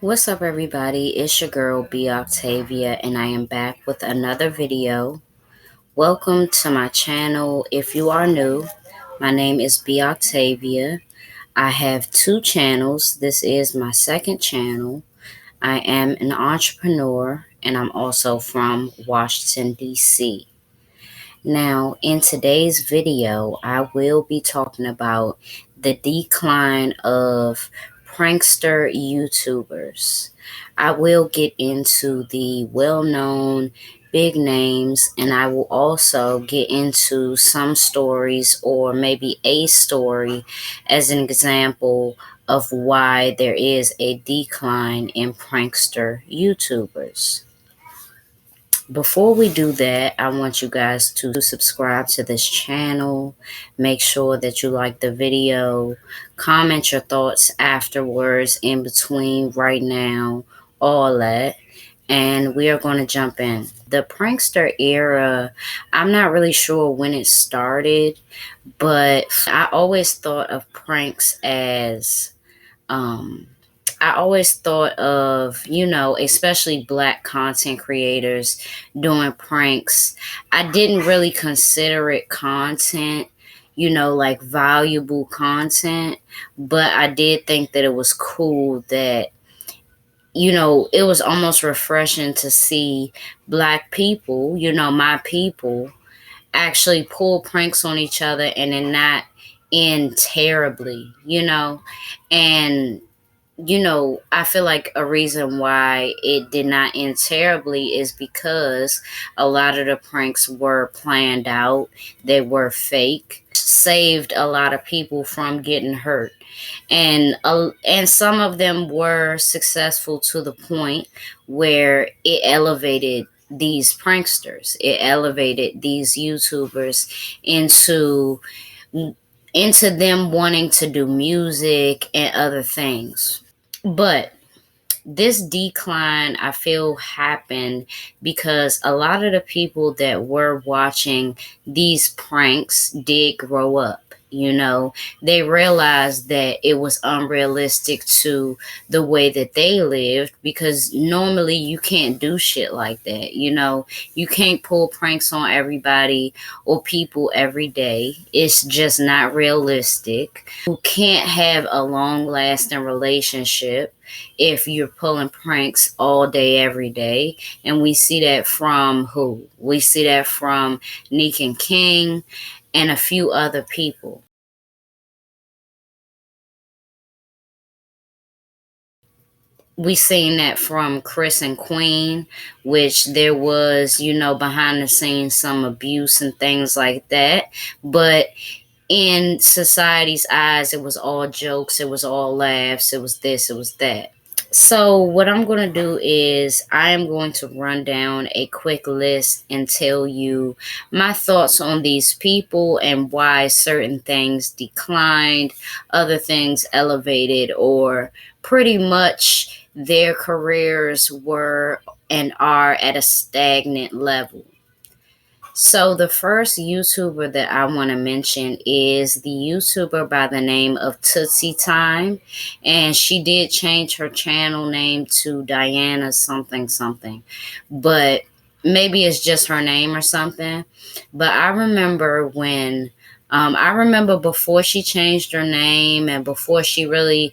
What's up, everybody? It's your girl, B Octavia, and I am back with another video. Welcome to my channel. If you are new, my name is B Octavia. I have two channels. This is my second channel. I am an entrepreneur, and I'm also from Washington, D.C. Now, in today's video, I will be talking about the decline of prankster YouTubers. I will get into the well-known big names, and I will also get into some stories or maybe a story as an example of why there is a decline in prankster YouTubers. Before we do that, I want you guys to subscribe to this channel. Make sure that you like the video. Comment your thoughts afterwards, in between, right now, all that. And we are going to jump in. The prankster era, I'm not really sure when it started, but I always thought of pranks as I always thought of, especially black content creators doing pranks. I didn't really consider it content, like valuable content, but I did think that it was cool that, it was almost refreshing to see black people, my people, actually pull pranks on each other and then not end terribly, and I feel like a reason why it did not end terribly is because a lot of the pranks were planned out. They were fake, saved a lot of people from getting hurt. And some of them were successful to the point where it elevated these pranksters. It elevated these YouTubers into them wanting to do music and other things. But this decline, I feel, happened because a lot of the people that were watching these pranks did grow up. They realized that it was unrealistic to the way that they lived, because normally you can't do shit like that. You can't pull pranks on everybody or people every day. It's just not realistic. You can't have a long lasting relationship if you're pulling pranks all day, every day. And we see that from who? We see that from Neek and King and a few other people. We seen that from Chris and Queen, which there was, behind the scenes some abuse and things like that. But in society's eyes, it was all jokes, it was all laughs, it was this, it was that. So what I'm going to do is I am going to run down a quick list and tell you my thoughts on these people and why certain things declined, other things elevated, or pretty much their careers were and are at a stagnant level. So the first YouTuber that I want to mention is the YouTuber by the name of Tootsie Time. And she did change her channel name to Diana something something. But maybe it's just her name or something. But I remember before she changed her name and before she really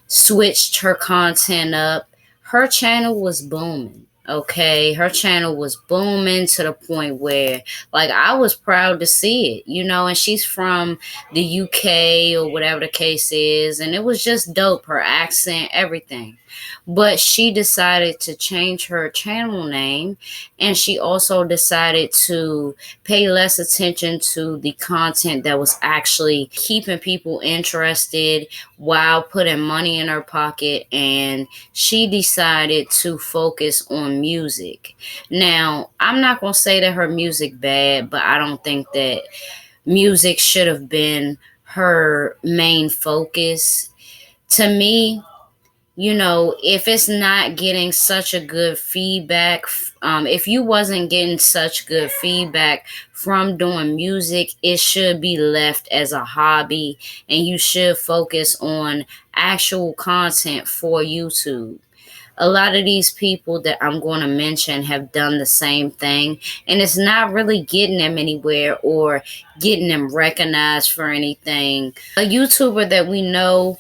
switched her content up, her channel was booming. Okay, her channel was booming to the point where, like, I was proud to see it, and she's from the UK or whatever the case is, and it was just dope, her accent, everything. But she decided to change her channel name, and she also decided to pay less attention to the content that was actually keeping people interested while putting money in her pocket, and she decided to focus on music. Now, I'm not going to say that her music bad, but I don't think that music should have been her main focus. To me, If it's not getting such a good feedback, if you wasn't getting such good feedback from doing music, it should be left as a hobby and you should focus on actual content for YouTube. A lot of these people that I'm going to mention have done the same thing, and it's not really getting them anywhere or getting them recognized for anything. A YouTuber that we know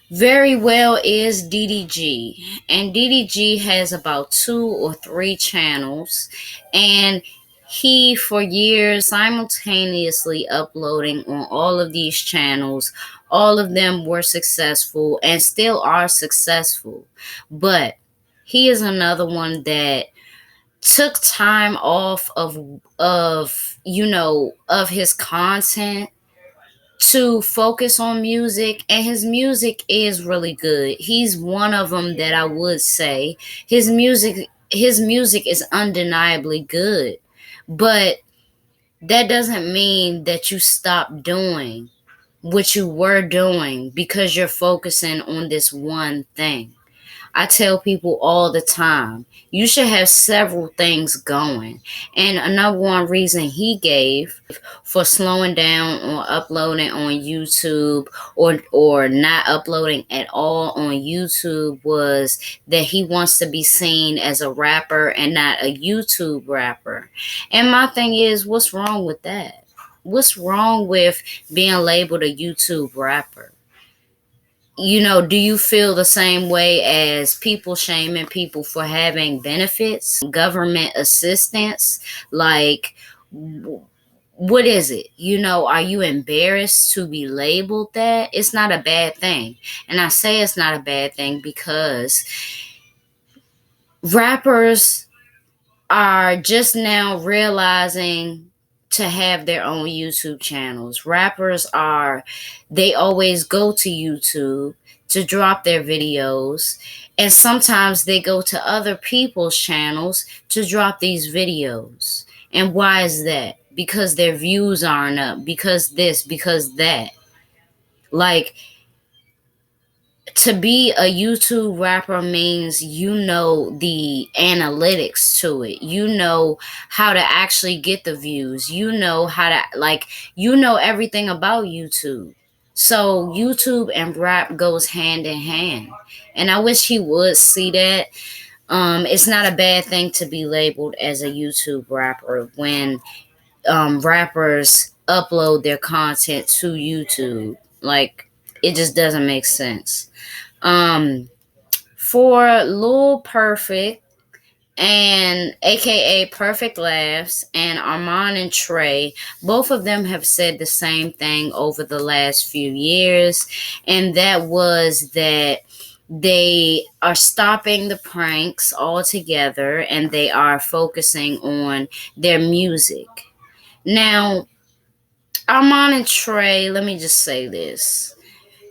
very well is DDG, and DDG has about 2 or 3 channels, and he for years simultaneously uploading on all of these channels. All of them were successful and still are successful, but he is another one that took time off of his content to focus on music, and his music is really good. He's one of them that I would say his music is undeniably good. But that doesn't mean that you stop doing what you were doing because you're focusing on this one thing. I tell people all the time, you should have several things going. And another one reason he gave for slowing down on uploading on YouTube or not uploading at all on YouTube was that he wants to be seen as a rapper and not a YouTube rapper. And my thing is, what's wrong with that? What's wrong with being labeled a YouTube rapper? Do you feel the same way as people shaming people for having benefits, government assistance? Like, what is it? Are you embarrassed to be labeled that? It's not a bad thing. And I say it's not a bad thing because rappers are just now realizing to have their own YouTube channels. They always go to YouTube to drop their videos, and sometimes they go to other people's channels to drop these videos. And why is that? Because their views aren't up, because this, because that. Like, to be a YouTube rapper means the analytics to it. You know how to actually get the views. You know how to, everything about YouTube. So YouTube and rap goes hand in hand. And I wish he would see that. It's not a bad thing to be labeled as a YouTube rapper when rappers upload their content to YouTube. Like, it just doesn't make sense. Um, for Lil Perfect and aka Perfect Laughs and Armand and Trey, both of them have said the same thing over the last few years, and that was that they are stopping the pranks altogether and they are focusing on their music. Now, Armand and Trey, let me just say this.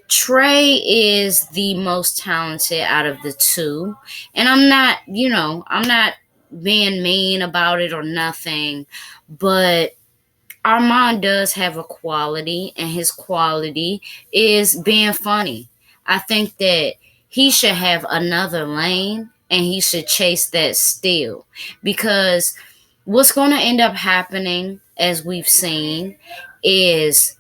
Trey is the most talented out of the two. And I'm not being mean about it or nothing, but Armand does have a quality, and his quality is being funny. I think that he should have another lane and he should chase that still, because what's going to end up happening, as we've seen, is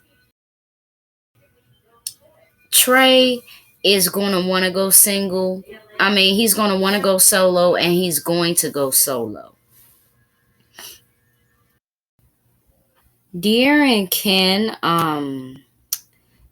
Trey is going to want to go single. I mean, he's going to want to go solo, and he's going to go solo. De'Aaron and Ken,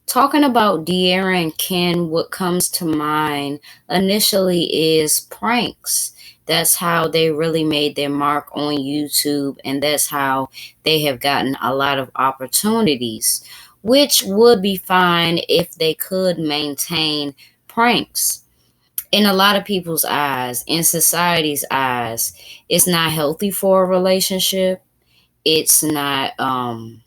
talking about De'Aaron and Ken, what comes to mind initially is pranks. That's how they really made their mark on YouTube, and that's how they have gotten a lot of opportunities, which would be fine if they could maintain pranks. In a lot of people's eyes, in society's eyes, it's not healthy for a relationship. It's not and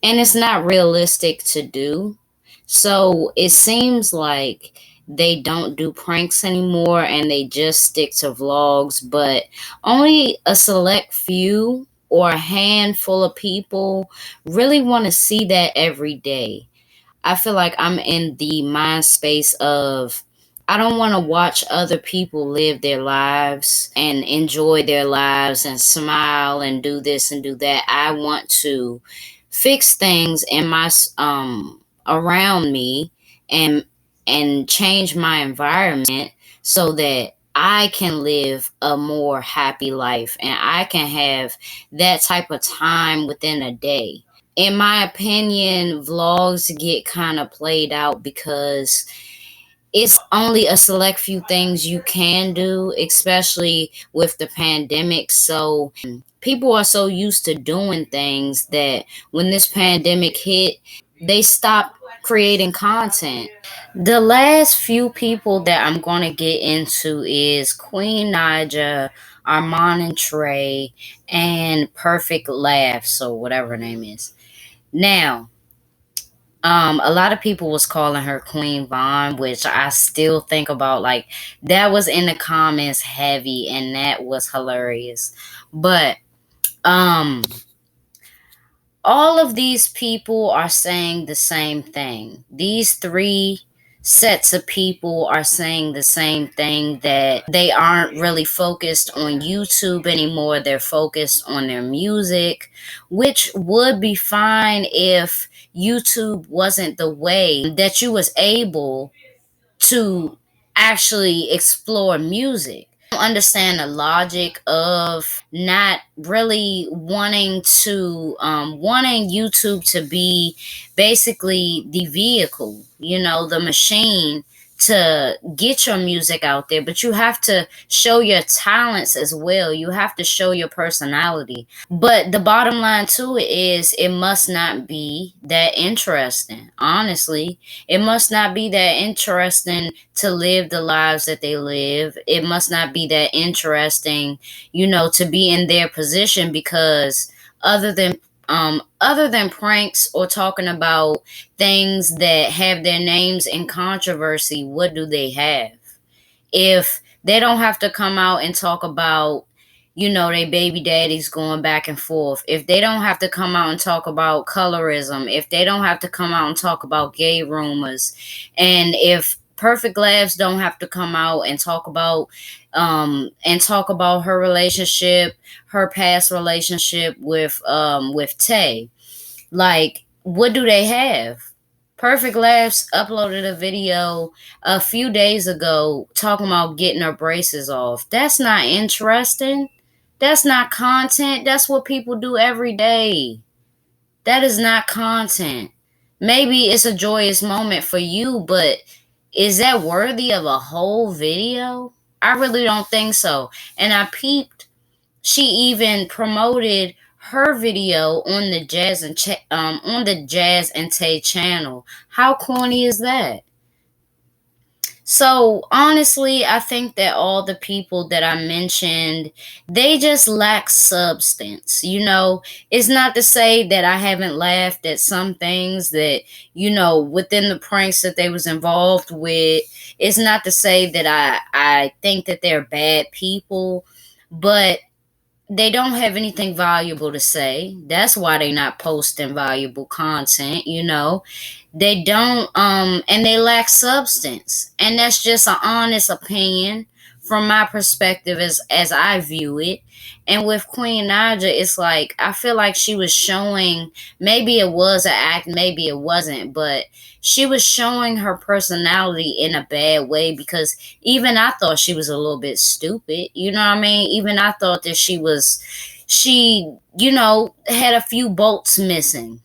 it's not realistic to do. So it seems like they don't do pranks anymore and they just stick to vlogs, but only a select few or a handful of people really want to see that every day. I feel like I'm in the mind space of I don't want to watch other people live their lives and enjoy their lives and smile and do this and do that. I want to fix things in my around me and change my environment so that I can live a more happy life and I can have that type of time within a day. In my opinion, vlogs get kind of played out because it's only a select few things you can do, especially with the pandemic. So people are so used to doing things that when this pandemic hit, they stopped creating content. The last few people that I'm going to get into is Queen Naja, Armand and Trey, and Perfect Laughs, or whatever her name is. Now, a lot of people was calling her Queen Vaughn, which I still think about. Like, that was in the comments heavy, and that was hilarious. But um, all of these people are saying the same thing. These three sets of people are saying the same thing, that they aren't really focused on YouTube anymore. They're focused on their music, which would be fine if YouTube wasn't the way that you was able to actually explore music. I don't understand the logic of not really wanting YouTube to be basically the vehicle, the machine to get your music out there, but you have to show your talents as well. You have to show your personality. But the bottom line to it is it must not be that interesting. Honestly, it must not be that interesting to live the lives that they live. It must not be that interesting, to be in their position, because other than other than pranks or talking about things that have their names in controversy, what do they have? If they don't have to come out and talk about, they baby daddies going back and forth, if they don't have to come out and talk about colorism, if they don't have to come out and talk about gay rumors, and if Perfect Labs don't have to come out and talk about her relationship, her past relationship with Tay, like, what do they have? Perfect Labs uploaded a video a few days ago talking about getting her braces off. That's not interesting. That's not content. That's what people do every day. That is not content. Maybe it's a joyous moment for you, but is that worthy of a whole video? I really don't think so. And I peeped, she even promoted her video on the Jazz and Tay channel. How corny is that? So honestly, I think that all the people that I mentioned, they just lack substance. It's not to say that I haven't laughed at some things that, within the pranks that they was involved with. It's not to say that I think that they're bad people, but they don't have anything valuable to say. That's why they're not posting valuable content. They don't, and they lack substance. And that's just an honest opinion from my perspective as I view it. And with Queen Naja, it's like I feel like she was showing, maybe it was an act, maybe it wasn't, but she was showing her personality in a bad way, because even I thought she was a little bit stupid. You know what I mean? Even I thought that she had a few bolts missing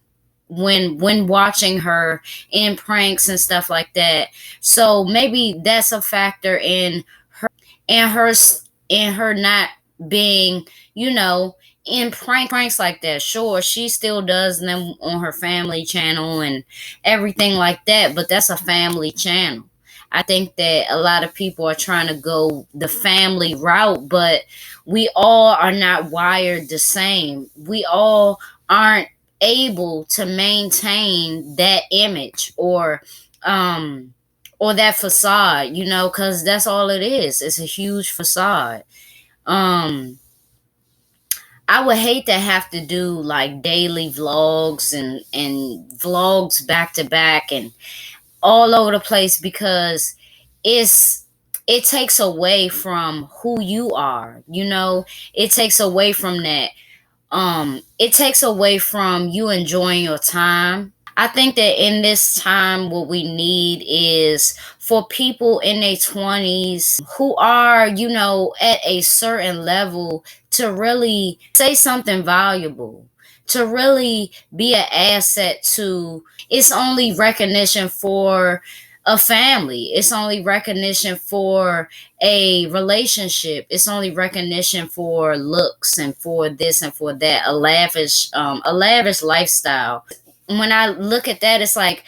when watching her in pranks and stuff like that. So maybe that's a factor in her in her not being, in pranks like that. Sure, she still does them on her family channel and everything like that, but that's a family channel. I think that a lot of people are trying to go the family route, but we all are not wired the same. We all aren't able to maintain that image um or that facade, because that's all it is. It's a huge facade. um I would hate to have to do like daily vlogs and vlogs back to back and all over the place, because it's it takes away from who you are. It takes away from that. It takes away from you enjoying your time. I think that in this time, what we need is for people in their 20s who are, at a certain level to really say something valuable, to really be an asset to. It's only recognition for a family, it's only recognition for a relationship, it's only recognition for looks and for this and for that, a lavish lifestyle. When I look at that, it's like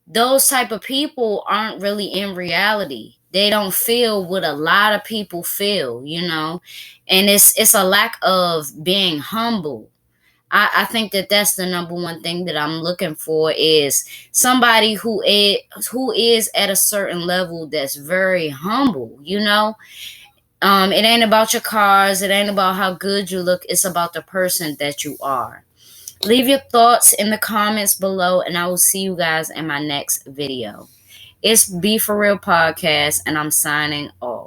those type of people aren't really in reality. They don't feel what a lot of people feel. And it's a lack of being humble. I think that that's the number one thing that I'm looking for is somebody who is at a certain level that's very humble. It ain't about your cars, it ain't about how good you look, it's about the person that you are. Leave your thoughts in the comments below, and I will see you guys in my next video. It's B4Real podcast, and I'm signing off.